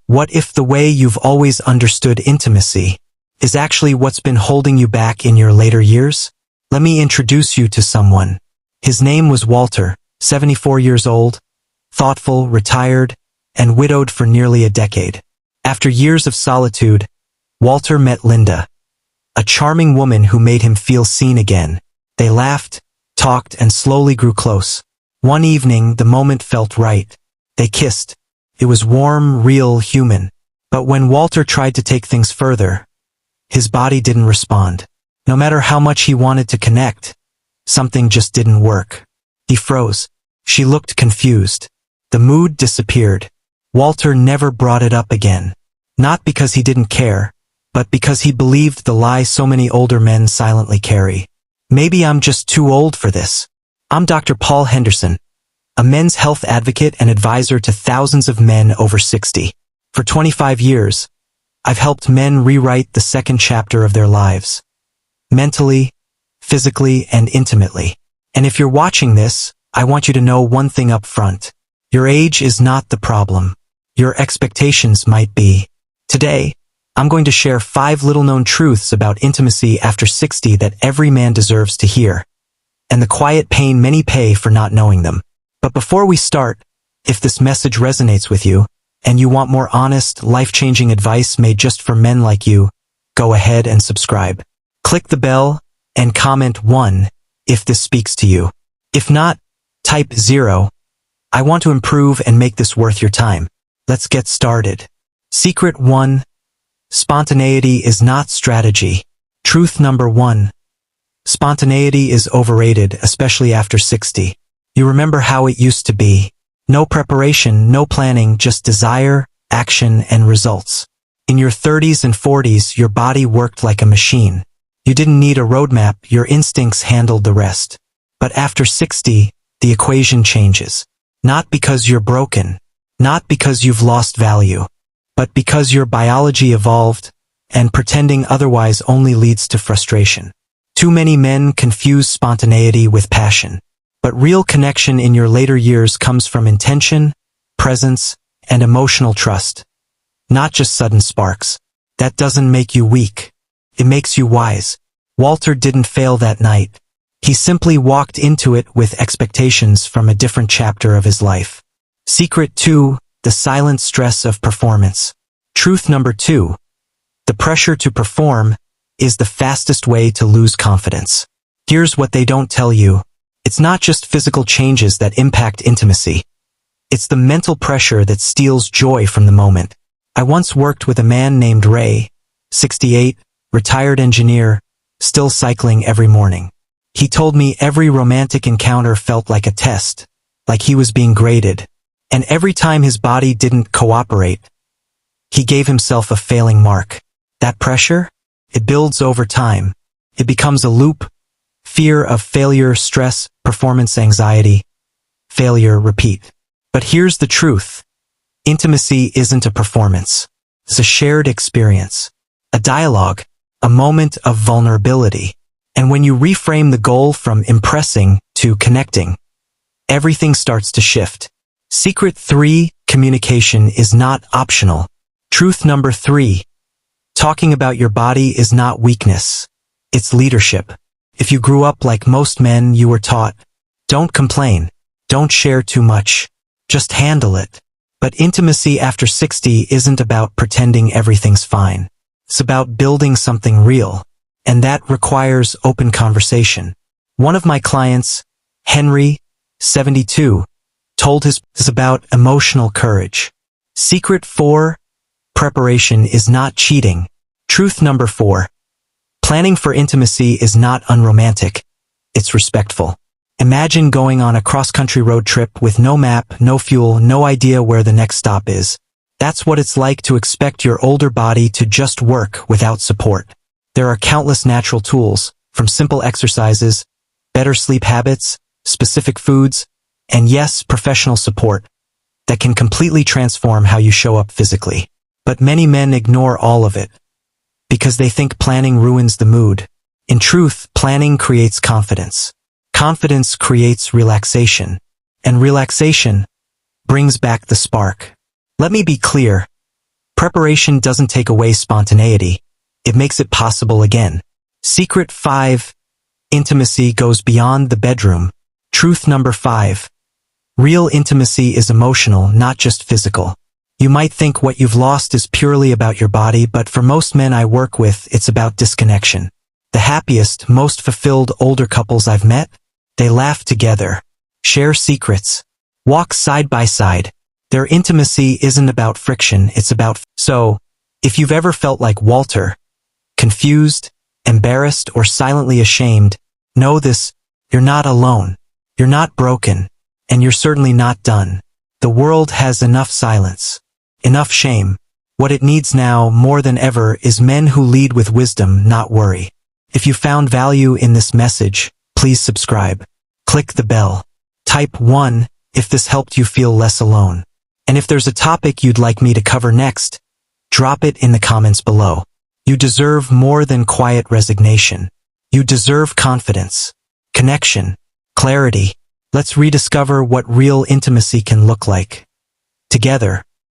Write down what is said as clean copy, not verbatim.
What if the way you've always understood intimacy is actually what's been holding you back in your later years? Let me introduce you to someone. His name was Walter, 74 years old, thoughtful, retired, and widowed for nearly a decade. After years of solitude, Walter met Linda, a charming woman who made him feel seen again. They laughed, talked, and slowly grew close. One evening, the moment felt right. They kissed. It was warm, real, human. But when Walter tried to take things further, his body didn't respond. No matter how much he wanted to connect, something just didn't work. He froze. She looked confused. The mood disappeared. Walter never brought it up again. Not because he didn't care, but because he believed the lie so many older men silently carry. Maybe I'm just too old for this. I'm Dr. Paul Henderson, a men's health advocate and advisor to thousands of men over 60. For 25 years, I've helped men rewrite the second chapter of their lives. Mentally, physically, and intimately. And if you're watching this, I want you to know one thing up front. Your age is not the problem. Your expectations might be. Today, I'm going to share 5 little-known truths about intimacy after 60 that every man deserves to hear, and the quiet pain many pay for not knowing them. But before we start, if this message resonates with you, and you want more honest, life-changing advice made just for men like you, go ahead and subscribe. Click the bell, and comment 1 if this speaks to you. If not, type 0. I want to improve and make this worth your time. Let's get started. Secret 1. Spontaneity is not strategy. Truth number 1. Spontaneity is overrated, especially after 60. You remember how it used to be. No preparation, no planning, just desire, action, and results. In your 30s and 40s, your body worked like a machine. You didn't need a roadmap, your instincts handled the rest. But after 60, the equation changes. Not because you're broken, not because you've lost value, but because your biology evolved, and pretending otherwise only leads to frustration. Too many men confuse spontaneity with passion. But real connection in your later years comes from intention, presence, and emotional trust. Not just sudden sparks. That doesn't make you weak. It makes you wise. Walter didn't fail that night. He simply walked into it with expectations from a different chapter of his life. Secret 2. The silent stress of performance. Truth number 2. The pressure to perform is the fastest way to lose confidence. Here's what they don't tell you. It's not just physical changes that impact intimacy. It's the mental pressure that steals joy from the moment. I once worked with a man named Ray, 68, retired engineer, still cycling every morning. He told me every romantic encounter felt like a test, like he was being graded. And every time his body didn't cooperate, he gave himself a failing mark. That pressure? It builds over time. It becomes a loop. Fear of failure, stress, performance anxiety. Failure, repeat. But here's the truth. Intimacy isn't a performance. It's a shared experience. A dialogue. A moment of vulnerability. And when you reframe the goal from impressing to connecting, everything starts to shift. Secret 3. Communication is not optional. Truth number 3. Talking about your body is not weakness. It's leadership. If you grew up like most men, you were taught, don't complain, don't share too much, just handle it. But intimacy after 60 isn't about pretending everything's fine. It's about building something real. And that requires open conversation. One of my clients, Henry, 72, told his about emotional courage. Secret 4. Preparation is not cheating. Truth number 4. Planning for intimacy is not unromantic. It's respectful. Imagine going on a cross-country road trip with no map, no fuel, no idea where the next stop is. That's what it's like to expect your older body to just work without support. There are countless natural tools, from simple exercises, better sleep habits, specific foods, and yes, professional support, that can completely transform how you show up physically. But many men ignore all of it, because they think planning ruins the mood. In truth, planning creates confidence. Confidence creates relaxation, and relaxation brings back the spark. Let me be clear. Preparation doesn't take away spontaneity. It makes it possible again. Secret 5. Intimacy goes beyond the bedroom. Truth number 5. Real intimacy is emotional, not just physical. You might think what you've lost is purely about your body, but for most men I work with, it's about disconnection. The happiest, most fulfilled older couples I've met, they laugh together, share secrets, walk side by side. Their intimacy isn't about friction, it's about... So, if you've ever felt like Walter, confused, embarrassed, or silently ashamed, know this: you're not alone. You're not broken. And you're certainly not done. The world has enough silence, enough shame. What it needs now, more than ever, is men who lead with wisdom, not worry. If you found value in this message, please subscribe. Click the bell. Type 1 if this helped you feel less alone. And if there's a topic you'd like me to cover next, drop it in the comments below. You deserve more than quiet resignation. You deserve confidence, connection, clarity. Let's rediscover what real intimacy can look like. Together.